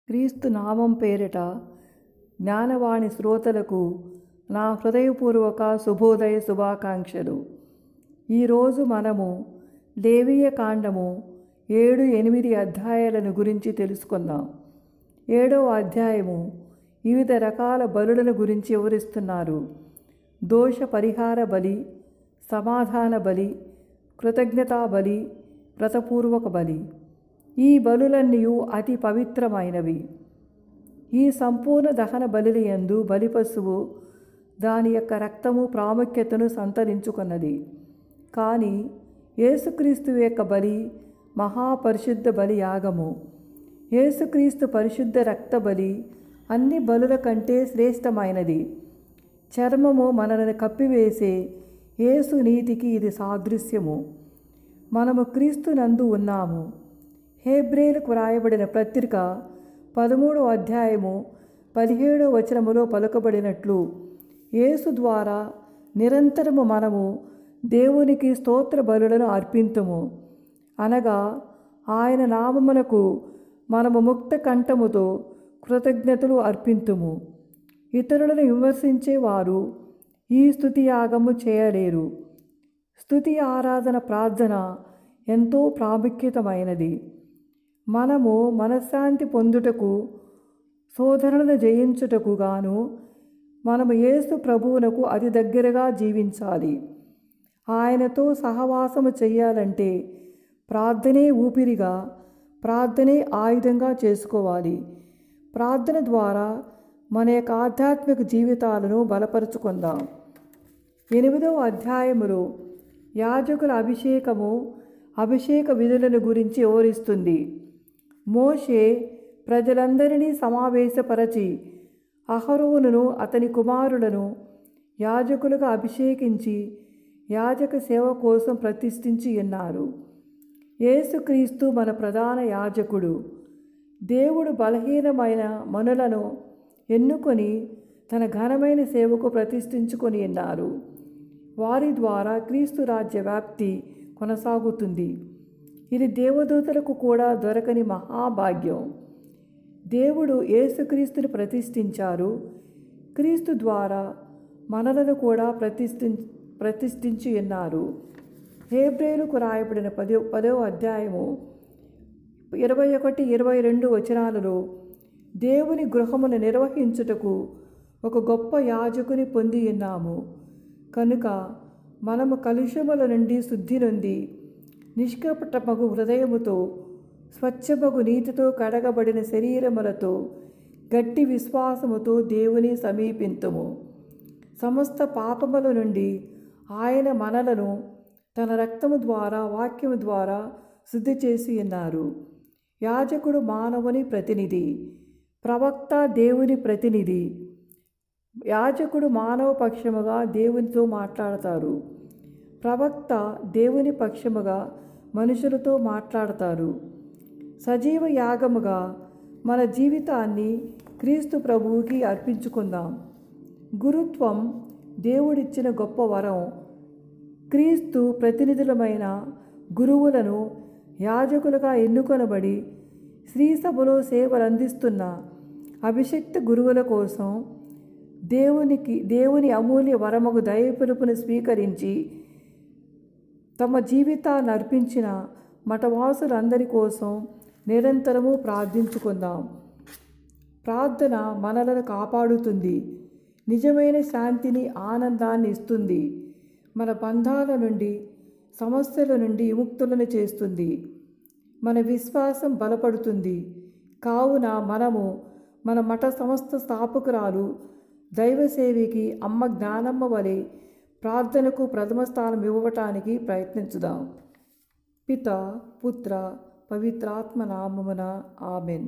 క్రీస్తు నామం పేరిట జ్ఞానవాణి శ్రోతలకు నా హృదయపూర్వక శుభోదయ శుభాకాంక్షలు. ఈరోజు మనము లేవీయ కాండము 7-8 అధ్యాయాలను గురించి తెలుసుకుందాం. 7వ అధ్యాయము వివిధ రకాల బలులను గురించి వివరిస్తున్నారు. దోష పరిహార బలి, సమాధాన బలి, కృతజ్ఞతా బలి, వ్రతపూర్వక బలి. ఈ బలులన్నీ అతి పవిత్రమైనవి. ఈ సంపూర్ణ దహన బలి యందు బలిపశువు దాని యొక్క రక్తము ప్రాముఖ్యతను సంతరించుకున్నది. కానీ యేసుక్రీస్తు యొక్క బలి మహాపరిశుద్ధ బలి యాగము. యేసుక్రీస్తు పరిశుద్ధ రక్త బలి అన్ని బలుల కంటే శ్రేష్టమైనది. చర్మము మనల్ని కప్పివేసే యేసు నీతికి ఇది సాదృశ్యము. మనము క్రీస్తు నందు ఉన్నాము. హెబ్రీయులకు వ్రాయబడిన పత్రిక 13వ అధ్యాయము 17వ వచనములో పలుకబడినట్లు యేసు ద్వారా నిరంతరము మనము దేవునికి స్తోత్ర బలులను అర్పింతుము. అనగా ఆయన నామమునకు మనము ముక్త కంఠముతో కృతజ్ఞతలు అర్పింతుము. ఇతరులను విమర్శించేవారు ఈ స్తుతి యాగము చేయలేరు. స్తుతి ఆరాధన ప్రార్థన ఎంతో ప్రాముఖ్యతమైనది. మనము మనశ్శాంతి పొందుటకు, శోధనలను జయించుటకు గాను మనము యేసు ప్రభువునకు అతి దగ్గరగా జీవించాలి. ఆయనతో సహవాసము చెయ్యాలంటే ప్రార్థనే ఊపిరిగా, ప్రార్థనే ఆయుధంగా చేసుకోవాలి. ప్రార్థన ద్వారా మన యొక్క ఆధ్యాత్మిక జీవితాలను బలపరుచుకుందాం. 8వ అధ్యాయములో యాజకుల అభిషేక విధులను గురించి వివరిస్తుంది. మోషే ప్రజలందరినీ సమావేశపరచి అహరోనును అతని కుమారులను యాజకులుగా అభిషేకించి యాజక సేవ కోసం ప్రతిష్ఠించి ఉన్నారు. యేసుక్రీస్తు మన ప్రధాన యాజకుడు. దేవుడు బలహీనమైన మనులను ఎన్నుకొని తన ఘనమైన సేవకు ప్రతిష్ఠించుకొని ఉన్నారు. వారి ద్వారా క్రీస్తు రాజ్య వ్యాప్తి కొనసాగుతుంది. ఇది దేవదూతలకు కూడా దొరకని మహాభాగ్యం. దేవుడు యేసుక్రీస్తుని ప్రతిష్ఠించారు. క్రీస్తు ద్వారా మనలను కూడా ప్రతిష్ఠించి ఉన్నారు. హెబ్రీయులకు రాయబడిన 10వ అధ్యాయము 21-22 వచనాలలో దేవుని గృహమును నిర్వహించుటకు ఒక గొప్ప యాజకుని పొంది ఉన్నాము. కనుక మనము కలుషముల నుండి శుద్ధి నొంది నిష్కపటమగు హృదయముతో, స్వచ్ఛమగు నీతితో కడగబడిన శరీరములతో, గట్టి విశ్వాసముతో దేవుని సమీపింతుము. సమస్త పాపముల నుండి ఆయన మనలను తన రక్తము ద్వారా, వాక్యము ద్వారా శుద్ధి చేసి ఉన్నారు. యాజకుడు మానవుని ప్రతినిధి, ప్రవక్త దేవుని ప్రతినిధి. యాజకుడు మానవ పక్షముగా దేవునితో మాట్లాడతారు. ప్రవక్త దేవుని పక్షముగా మనుషులతో మాట్లాడతారు. సజీవ యాగముగా మన జీవితాన్ని క్రీస్తు ప్రభువుకి అర్పించుకుందాం. గురుత్వం దేవుడిచ్చిన గొప్ప వరం. క్రీస్తు ప్రతినిధులమైన గురువులను యాజకులుగా ఎన్నుకొనబడి శ్రీసభలో సేవలు అందిస్తున్న అభిషిక్త గురువుల కోసం దేవుని అమూల్య వరముగు దయపిలుపును స్వీకరించి తమ జీవితాన్ని అర్పించిన మఠవాసులందరి కోసం నిరంతరము ప్రార్థించుకుందాం. ప్రార్థన మనలను కాపాడుతుంది, నిజమైన శాంతిని, ఆనందాన్ని ఇస్తుంది, మన బంధాల నుండి, సమస్యల నుండి విముక్తులను చేస్తుంది, మన విశ్వాసం బలపడుతుంది. కావున మనము మన మఠ సమస్త స్థాపకురాలు దైవసేవికి అమ్మ జ్ఞానమ్మ వలె ప్రార్థనకు ప్రథమ స్థానం ఇవ్వటానికి ప్రయత్నించుదాం. పిత, పుత్ర, పవిత్రాత్మ నామమున ఆమెన్.